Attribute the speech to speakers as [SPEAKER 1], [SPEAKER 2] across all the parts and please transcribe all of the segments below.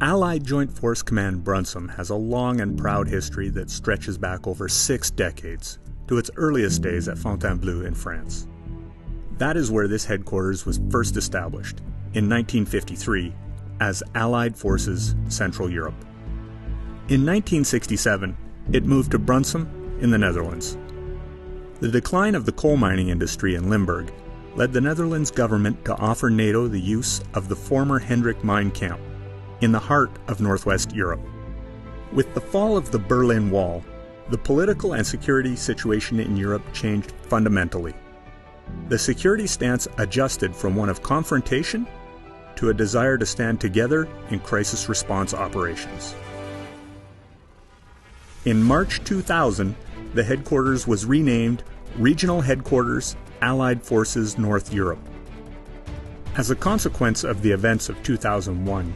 [SPEAKER 1] Allied Joint Force Command Brunssum has a long and proud history that stretches back over 6 decades, to its earliest days at Fontainebleau in France. That is where this headquarters was first established, in 1953, as Allied Forces Central Europe. In 1967, it moved to Brunssum in the Netherlands. The decline of the coal mining industry in Limburg led the Netherlands government to offer NATO the use of the former Hendrik mine camp in the heart of Northwest Europe. With the fall of the Berlin Wall, the political and security situation in Europe changed fundamentally. The security stance adjusted from one of confrontation to a desire to stand together in crisis response operations. In March 2000, the headquarters was renamed Regional Headquarters, Allied Forces North Europe. As a consequence of the events of 2001,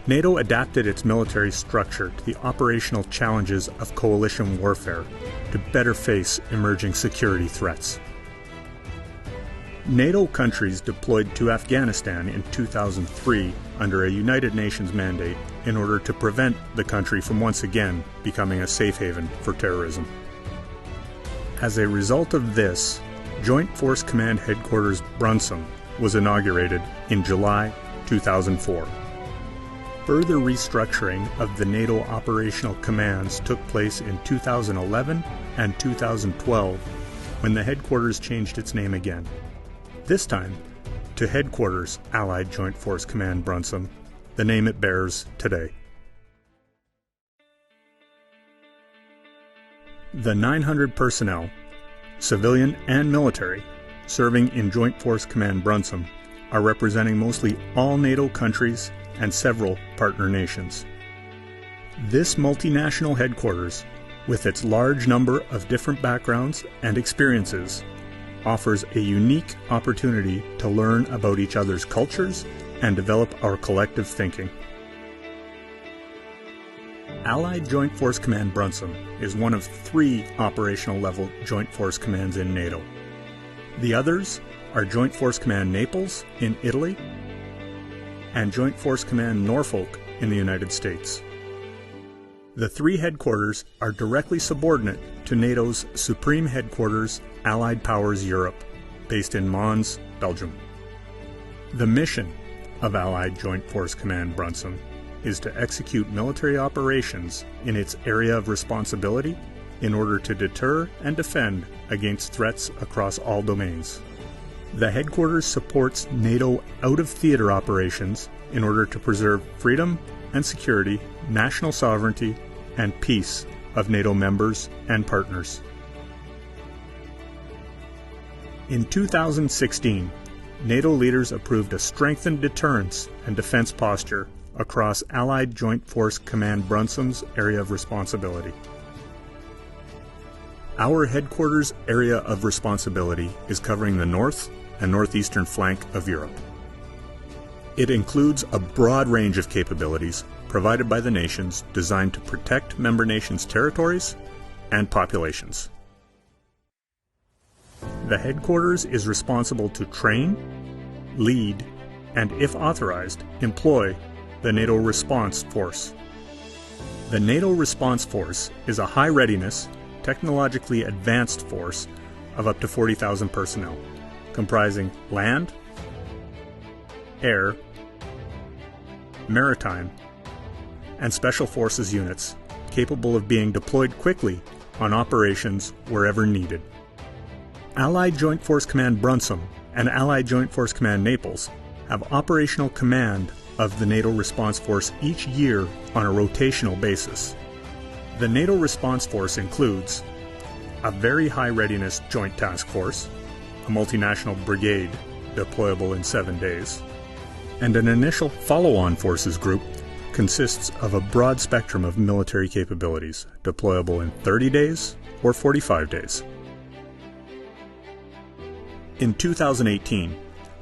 [SPEAKER 1] NATO adapted its military structure to the operational challenges of coalition warfare to better face emerging security threats. NATO countries deployed to Afghanistan in 2003 under a United Nations mandate in order to prevent the country from once again becoming a safe haven for terrorism. As a result of this, Joint Force Command Headquarters Brunssum was inaugurated in July 2004. Further restructuring of the NATO operational commands took place in 2011 and 2012 when the headquarters changed its name again, this time to Headquarters Allied Joint Force Command Brunssum, the name it bears today. The 900 personnel, civilian and military, serving in Joint Force Command Brunssum are representing mostly all NATO countries and several partner nations. This multinational headquarters, with its large number of different backgrounds and experiences, offers a unique opportunity to learn about each other's cultures and develop our collective thinking. Allied Joint Force Command Brunssum is one of 3 operational-level Joint Force Commands in NATO. The others are Joint Force Command Naples in Italy and Joint Force Command Norfolk in the United States. The 3 headquarters are directly subordinate to NATO's Supreme Headquarters, Allied Powers Europe, based in Mons, Belgium. The mission of Allied Joint Force Command Brunssum is to execute military operations in its area of responsibility in order to deter and defend against threats across all domains. The headquarters supports NATO out-of-theater operations in order to preserve freedom and security, national sovereignty, and peace of NATO members and partners. In 2016, NATO leaders approved a strengthened deterrence and defense posture across Allied Joint Force Command Brunssum's area of responsibility. Our headquarters area of responsibility is covering the north and northeastern flank of Europe. It includes a broad range of capabilities provided by the nations designed to protect member nations' territories and populations. The headquarters is responsible to train, lead, and if authorized, employ the NATO Response Force. The NATO Response Force is a high-readiness, technologically advanced force of up to 40,000 personnel, comprising land, air, maritime, and special forces units capable of being deployed quickly on operations wherever needed. Allied Joint Force Command Brunssum and Allied Joint Force Command Naples have operational command of the NATO Response Force each year on a rotational basis. The NATO Response Force includes a very high readiness joint task force, a multinational brigade deployable in 7 days, and an initial follow-on forces group consists of a broad spectrum of military capabilities deployable in 30 days or 45 days. In 2018,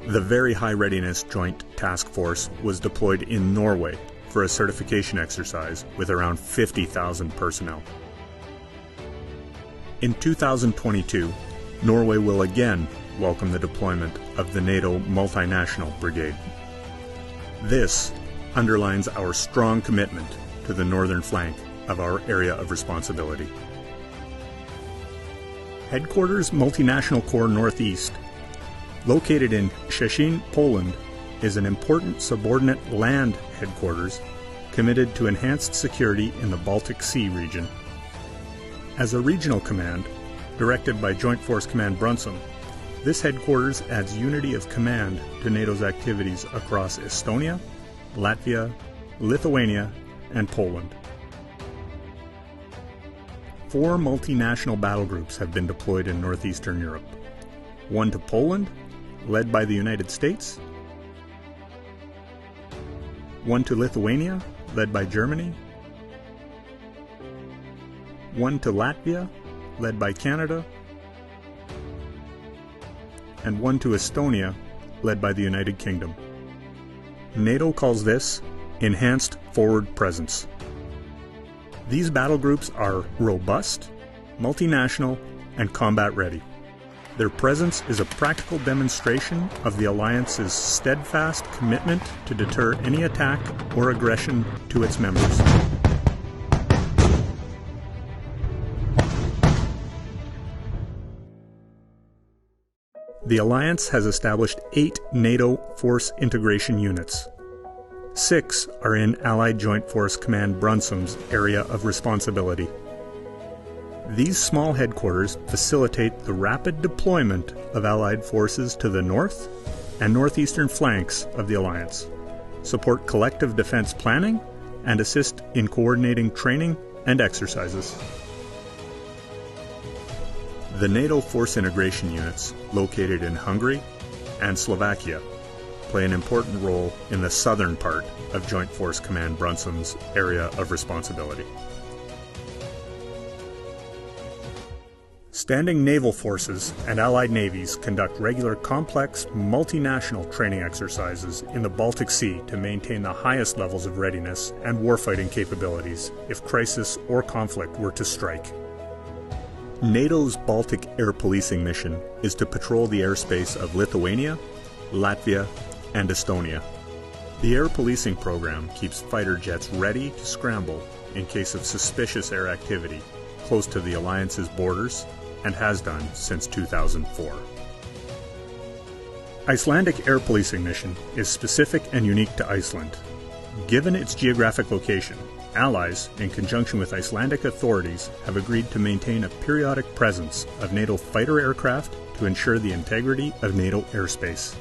[SPEAKER 1] the Very High Readiness Joint Task Force was deployed in Norway for a certification exercise with around 50,000 personnel. In 2022, Norway will again welcome the deployment of the NATO Multinational Brigade. This, underlines our strong commitment to the northern flank of our area of responsibility. Headquarters Multinational Corps Northeast, located in Szczecin, Poland, is an important subordinate land headquarters committed to enhanced security in the Baltic Sea region. As a regional command, directed by Joint Force Command Brunssum, this headquarters adds unity of command to NATO's activities across Estonia, Latvia, Lithuania, and Poland. 4 multinational battle groups have been deployed in northeastern Europe. One to Poland, led by the United States. One to Lithuania, led by Germany. One to Latvia, led by Canada. And one to Estonia, led by the United Kingdom. NATO calls this Enhanced Forward Presence. These battle groups are robust, multinational, and combat-ready. Their presence is a practical demonstration of the Alliance's steadfast commitment to deter any attack or aggression to its members. The Alliance has established 8 NATO force integration units. 6 are in Allied Joint Force Command Brunssum's area of responsibility. These small headquarters facilitate the rapid deployment of Allied forces to the north and northeastern flanks of the Alliance, support collective defense planning, and assist in coordinating training and exercises. The NATO force integration units, located in Hungary and Slovakia, play an important role in the southern part of Joint Force Command Brunssum's area of responsibility. Standing naval forces and allied navies conduct regular complex multinational training exercises in the Baltic Sea to maintain the highest levels of readiness and warfighting capabilities if crisis or conflict were to strike. NATO's Baltic air policing mission is to patrol the airspace of Lithuania, Latvia, and Estonia. The air policing program keeps fighter jets ready to scramble in case of suspicious air activity close to the Alliance's borders and has done since 2004. Icelandic air policing mission is specific and unique to Iceland. Given its geographic location, allies, in conjunction with Icelandic authorities, have agreed to maintain a periodic presence of NATO fighter aircraft to ensure the integrity of NATO airspace.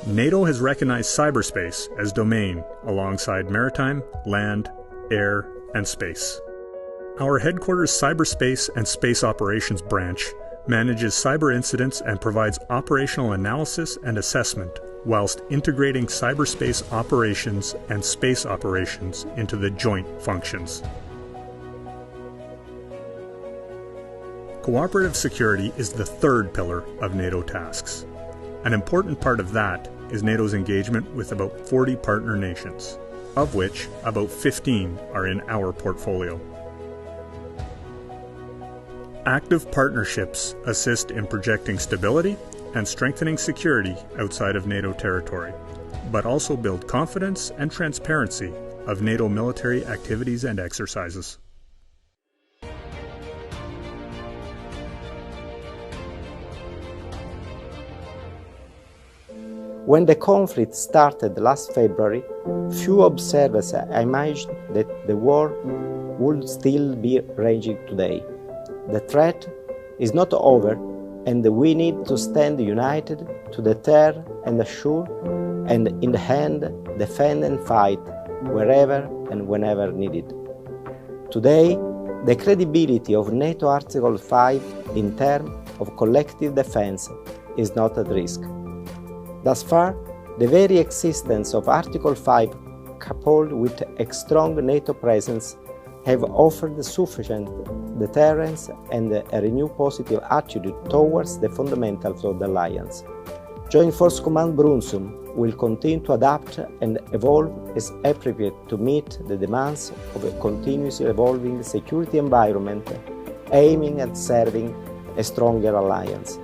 [SPEAKER 1] NATO has recognized cyberspace as domain alongside maritime, land, air, and space. Our headquarters Cyberspace and Space Operations branch manages cyber incidents and provides operational analysis and assessment whilst integrating cyberspace operations and space operations into the joint functions. Cooperative security is the third pillar of NATO tasks. An important part of that is NATO's engagement with about 40 partner nations, of which about 15 are in our portfolio. Active partnerships assist in projecting stability and strengthening security outside of NATO territory, but also build confidence and transparency of NATO military activities and exercises.
[SPEAKER 2] When the conflict started last February, few observers imagined that the war would still be raging today. The threat is not over, and we need to stand united to deter and assure, and in the end, defend and fight wherever and whenever needed. Today, the credibility of NATO Article 5 in terms of collective defense is not at risk. Thus far, the very existence of Article 5, coupled with a strong NATO presence, have offered sufficient deterrence and a renewed positive attitude towards the fundamentals of the alliance. Joint Force Command Brunssum will continue to adapt and evolve as appropriate to meet the demands of a continuously evolving security environment, aiming at serving a stronger alliance.